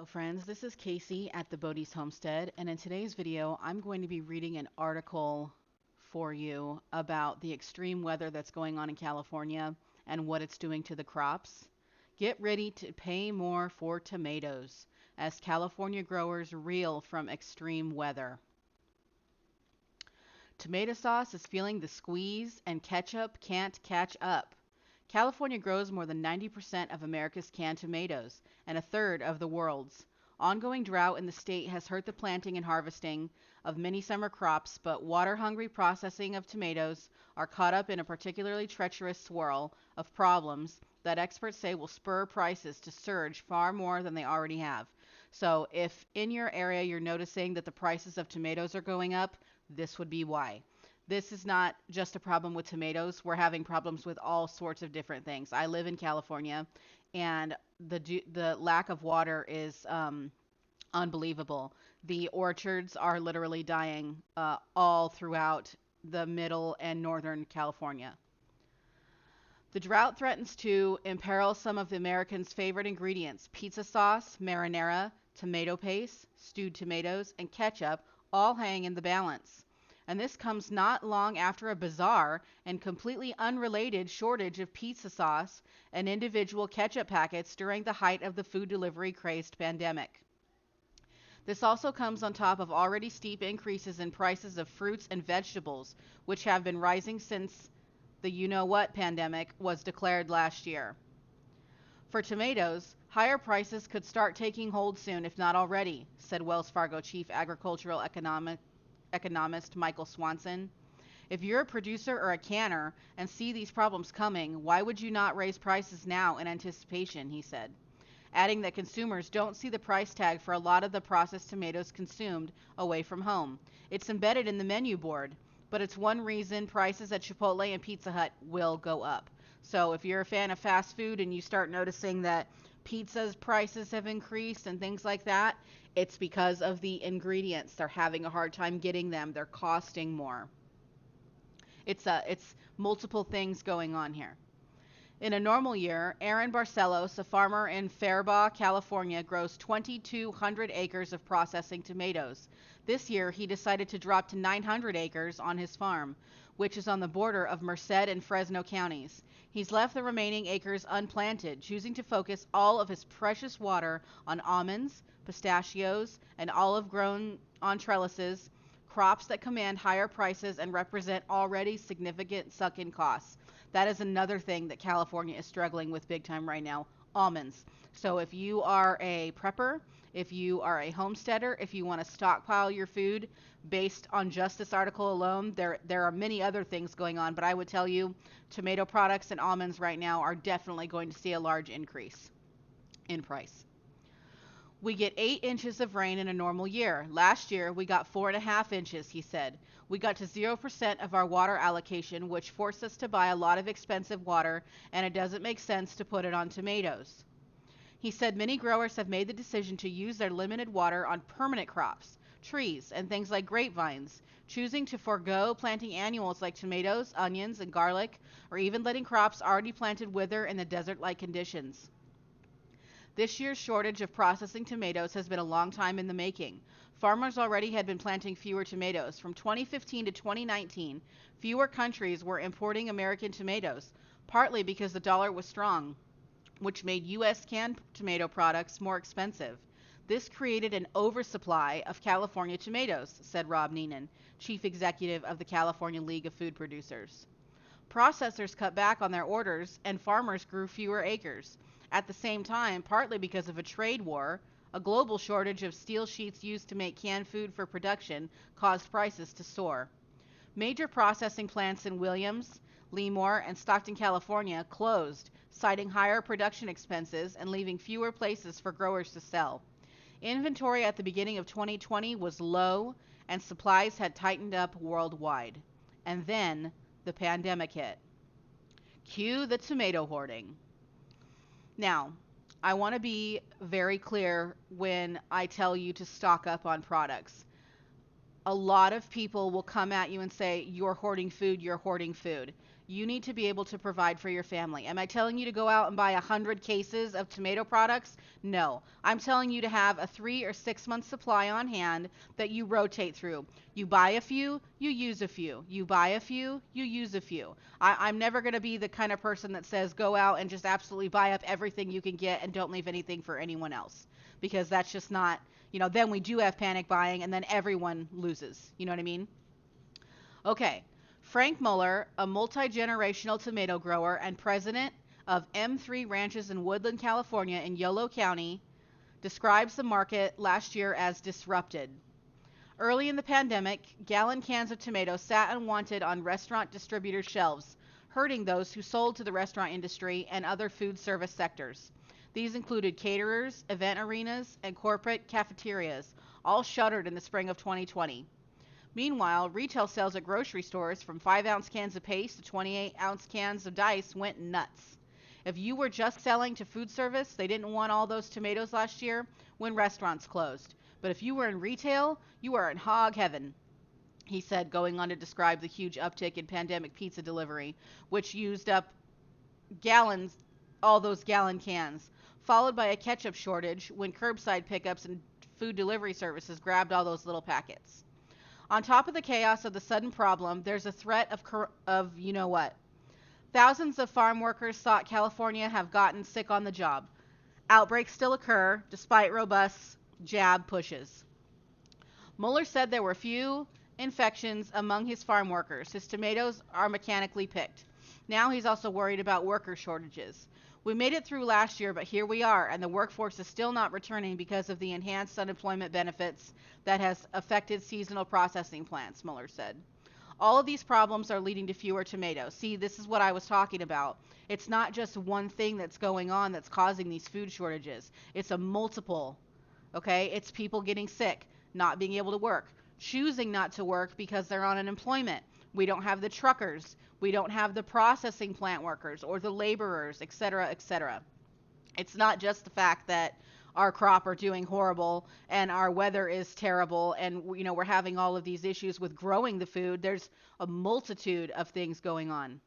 Hello friends, this is Casey at the Bodie's Homestead, and in today's video I'm going to be reading an article for you about the extreme weather that's going on in California and what it's doing to the crops. Get ready to pay more for tomatoes as California growers reel from extreme weather. Tomato sauce is feeling the squeeze and ketchup can't catch up. California grows more than 90% of America's canned tomatoes and a third of the world's. Ongoing drought in the state has hurt the planting and harvesting of many summer crops, but water-hungry processing of tomatoes are caught up in a particularly treacherous swirl of problems that experts say will spur prices to surge far more than they already have. So if in your area you're noticing that the prices of tomatoes are going up, this would be why. This is not just a problem with tomatoes. We're having problems with all sorts of different things. I live in California, and the lack of water is unbelievable. The orchards are literally dying all throughout the middle and northern California. The drought threatens to imperil some of the Americans' favorite ingredients: pizza sauce, marinara, tomato paste, stewed tomatoes, and ketchup all hang in the balance. And this comes not long after a bizarre and completely unrelated shortage of pizza sauce and individual ketchup packets during the height of the food delivery crazed pandemic. This also comes on top of already steep increases in prices of fruits and vegetables, which have been rising since the you-know-what pandemic was declared last year. For tomatoes, higher prices could start taking hold soon, if not already, said Wells Fargo Chief Agricultural Economist Michael Swanson. If you're a producer or a canner and see these problems coming, why would you not raise prices now in anticipation, he said, adding that consumers don't see the price tag for a lot of the processed tomatoes consumed away from home. It's embedded in the menu board, but it's one reason prices at Chipotle and Pizza Hut will go up. So if you're a fan of fast food and you start noticing that pizza's prices have increased and things like that, it's because of the ingredients. They're having a hard time getting them. They're costing more. It's multiple things going on here. In a normal year, Aaron Barcelos, a farmer in Fairbaugh, California, grows 2,200 acres of processing tomatoes. This year, he decided to drop to 900 acres on his farm, which is on the border of Merced and Fresno counties. He's left the remaining acres unplanted, choosing to focus all of his precious water on almonds, pistachios, and olive grown on trellises, crops that command higher prices and represent already significant suck-in costs. That is another thing that California is struggling with big time right now: almonds. So if you are a prepper, if you are a homesteader, if you want to stockpile your food based on just this article alone, there are many other things going on, but I would tell you tomato products and almonds right now are definitely going to see a large increase in price. We get 8 inches of rain in a normal year. Last year, we got 4.5 inches, he said. We got to 0% of our water allocation, which forced us to buy a lot of expensive water, and it doesn't make sense to put it on tomatoes. He said many growers have made the decision to use their limited water on permanent crops, trees, and things like grapevines, choosing to forego planting annuals like tomatoes, onions, and garlic, or even letting crops already planted wither in the desert-like conditions. This year's shortage of processing tomatoes has been a long time in the making. Farmers already had been planting fewer tomatoes. From 2015 to 2019, fewer countries were importing American tomatoes, partly because the dollar was strong, which made U.S. canned tomato products more expensive. This created an oversupply of California tomatoes, said Rob Neenan, chief executive of the California League of Food Producers. Processors cut back on their orders, and farmers grew fewer acres. At the same time, partly because of a trade war, a global shortage of steel sheets used to make canned food for production caused prices to soar. Major processing plants in Williams, Lemoore, and Stockton, California closed, citing higher production expenses and leaving fewer places for growers to sell. Inventory at the beginning of 2020 was low, and supplies had tightened up worldwide. And then the pandemic hit. Cue the tomato hoarding. Now, I want to be very clear when I tell you to stock up on products. A lot of people will come at you and say, you're hoarding food, you're hoarding food. You need to be able to provide for your family. Am I telling you to go out and buy 100 cases of tomato products? No. I'm telling you to have a 3 or 6 month supply on hand that you rotate through. You buy a few, you use a few. You buy a few, you use a few. I'm never going to be the kind of person that says go out and just absolutely buy up everything you can get and don't leave anything for anyone else. Because that's just not, then we do have panic buying and then everyone loses. You know what I mean? Okay. Frank Muller, a multi-generational tomato grower and president of M3 Ranches in Woodland, California in Yolo County, describes the market last year as disrupted. Early in the pandemic, gallon cans of tomatoes sat unwanted on restaurant distributors' shelves, hurting those who sold to the restaurant industry and other food service sectors. These included caterers, event arenas, and corporate cafeterias, all shuttered in the spring of 2020. Meanwhile, retail sales at grocery stores from 5-ounce cans of paste to 28-ounce cans of dice went nuts. If you were just selling to food service, they didn't want all those tomatoes last year when restaurants closed. But if you were in retail, you were in hog heaven, he said, going on to describe the huge uptick in pandemic pizza delivery, which used up gallons, all those gallon cans, followed by a ketchup shortage when curbside pickups and food delivery services grabbed all those little packets. On top of the chaos of the sudden problem, there's a threat of you know what. Thousands of farm workers thought California have gotten sick on the job. Outbreaks still occur, despite robust jab pushes. Mueller said there were few infections among his farm workers. His tomatoes are mechanically picked. Now he's also worried about worker shortages. We made it through last year, but here we are, and the workforce is still not returning because of the enhanced unemployment benefits that has affected seasonal processing plants, Mueller said. All of these problems are leading to fewer tomatoes. See, this is what I was talking about. It's not just one thing that's going on that's causing these food shortages. It's a multiple, okay? It's people getting sick, not being able to work, choosing not to work because they're on unemployment. We don't have the truckers. We don't have the processing plant workers or the laborers, et cetera, et cetera. It's not just the fact that our crop are doing horrible and our weather is terrible and we're having all of these issues with growing the food. There's a multitude of things going on.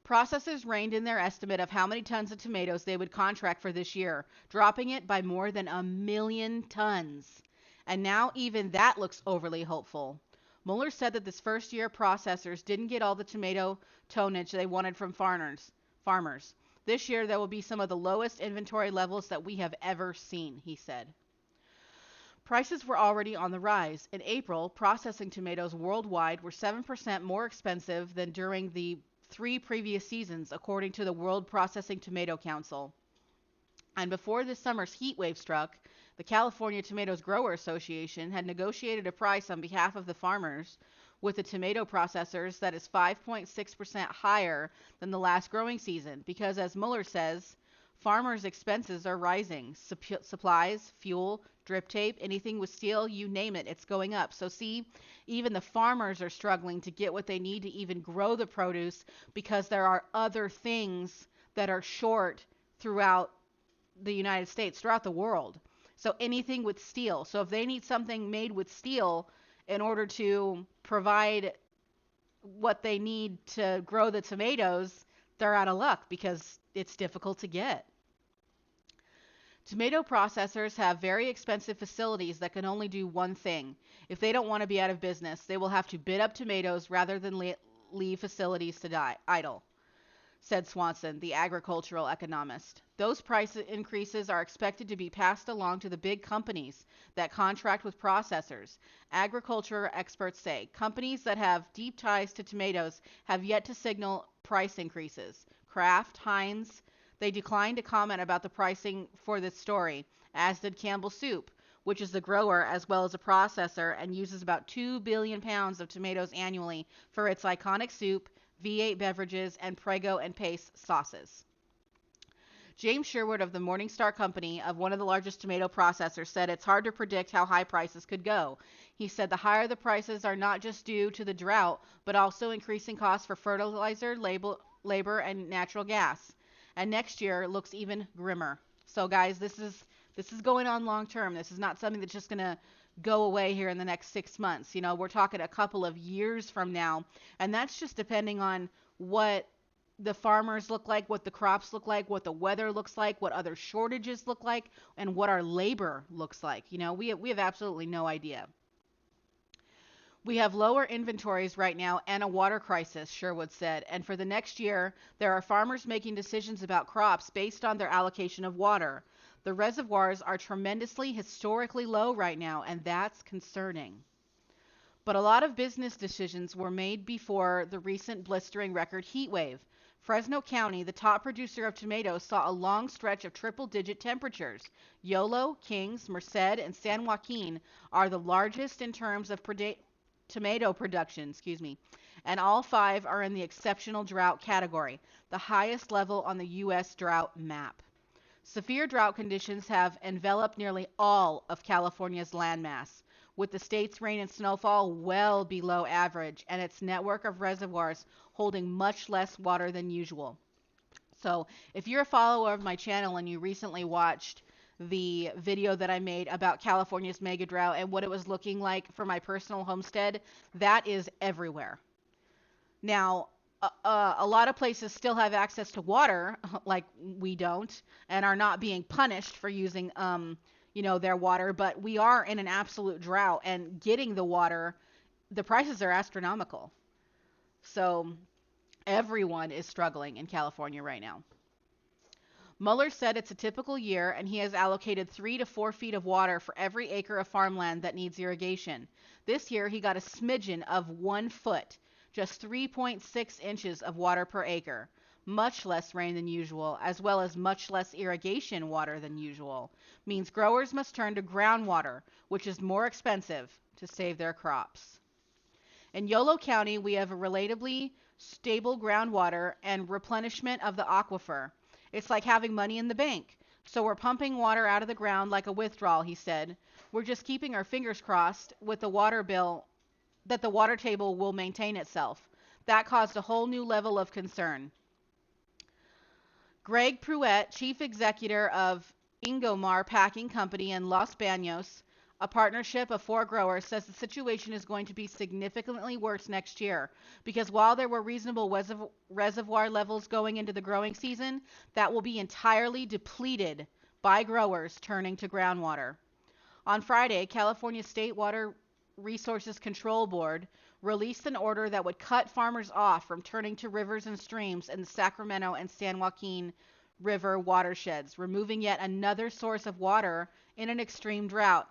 Processors reined in their estimate of how many tons of tomatoes they would contract for this year, dropping it by more than 1 million tons. And now even that looks overly hopeful. Mueller said that this first year processors didn't get all the tomato tonnage they wanted from farmers. This year there will be some of the lowest inventory levels that we have ever seen, he said. Prices were already on the rise. In April, processing tomatoes worldwide were 7% more expensive than during the 3 previous seasons, according to the World Processing Tomato Council. And before this summer's heat wave struck, the California Tomatoes Grower Association had negotiated a price on behalf of the farmers with the tomato processors that is 5.6% higher than the last growing season because, as Mueller says, farmers' expenses are rising. Supplies, fuel, drip tape, anything with steel, you name it, it's going up. So see, even the farmers are struggling to get what they need to even grow the produce because there are other things that are short throughout the United States, throughout the world. So anything with steel. So if they need something made with steel in order to provide what they need to grow the tomatoes, they're out of luck because it's difficult to get. Tomato processors have very expensive facilities that can only do one thing. If they don't want to be out of business, they will have to bid up tomatoes rather than leave facilities to die idle, said Swanson, the agricultural economist. Those price increases are expected to be passed along to the big companies that contract with processors. Agriculture experts say companies that have deep ties to tomatoes have yet to signal price increases. Kraft, Heinz, they declined to comment about the pricing for this story, as did Campbell Soup, which is the grower as well as a processor and uses about 2 billion pounds of tomatoes annually for its iconic soup, V8 beverages, and Prego and Pace sauces. James Sherwood of the Morningstar Company, of one of the largest tomato processors, said it's hard to predict how high prices could go. He said the higher the prices are not just due to the drought, but also increasing costs for fertilizer, labor, and natural gas. And next year looks even grimmer. So guys, this is going on long term. This is not something that's just going to go away here in the next 6 months. You know, we're talking a couple of years from now, and that's just depending on what the farmers look like, what the crops look like, what the weather looks like, what other shortages look like, and what our labor looks like. You know, we have absolutely no idea. We have lower inventories right now and a water crisis, Sherwood said. And for the next year, there are farmers making decisions about crops based on their allocation of water. The reservoirs are tremendously, historically low right now, and that's concerning. But a lot of business decisions were made before the recent blistering record heat wave. Fresno County, the top producer of tomatoes, saw a long stretch of triple-digit temperatures. Yolo, Kings, Merced, and San Joaquin are the largest in terms of tomato production, and all five are in the exceptional drought category, the highest level on the U.S. drought map. Severe drought conditions have enveloped nearly all of California's landmass, with the state's rain and snowfall well below average and its network of reservoirs holding much less water than usual. So, if you're a follower of my channel and you recently watched the video that I made about California's mega drought and what it was looking like for my personal homestead, that is everywhere. Now, a lot of places still have access to water, like we don't, and are not being punished for using, their water. But we are in an absolute drought, and getting the water, the prices are astronomical. So everyone is struggling in California right now. Mueller said it's a typical year, and he has allocated 3 to 4 feet of water for every acre of farmland that needs irrigation. This year, he got a smidgen of 1 foot, just 3.6 inches of water per acre, much less rain than usual, as well as much less irrigation water than usual. Means growers must turn to groundwater, which is more expensive, to save their crops. In Yolo County, we have a relatively stable groundwater and replenishment of the aquifer. It's like having money in the bank. So we're pumping water out of the ground like a withdrawal, he said. We're just keeping our fingers crossed with the water bill that the water table will maintain itself. That caused a whole new level of concern. Greg Pruitt, chief executive of Ingomar Packing Company in Los Banos, a partnership of 4 growers, says the situation is going to be significantly worse next year because while there were reasonable reservoir levels going into the growing season, that will be entirely depleted by growers turning to groundwater. On Friday, California State Water Resources Control Board released an order that would cut farmers off from turning to rivers and streams in the Sacramento and San Joaquin River watersheds, removing yet another source of water in an extreme drought.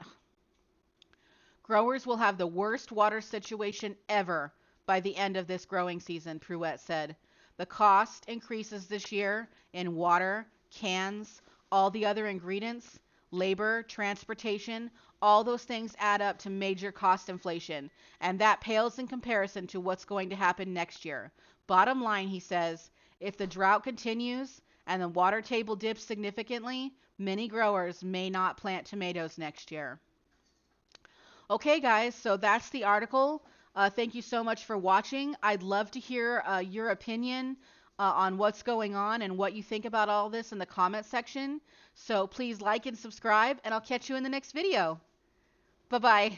Growers will have the worst water situation ever by the end of this growing season, Pruitt said. The cost increases this year in water, cans, all the other ingredients, labor, transportation, all those things add up to major cost inflation, and that pales in comparison to what's going to happen next year. Bottom line, he says, if the drought continues and the water table dips significantly, many growers may not plant tomatoes next year. Okay, guys, so that's the article. Thank you so much for watching. I'd love to hear your opinion on what's going on and what you think about all this in the comment section. So please like and subscribe, and I'll catch you in the next video. Bye-bye.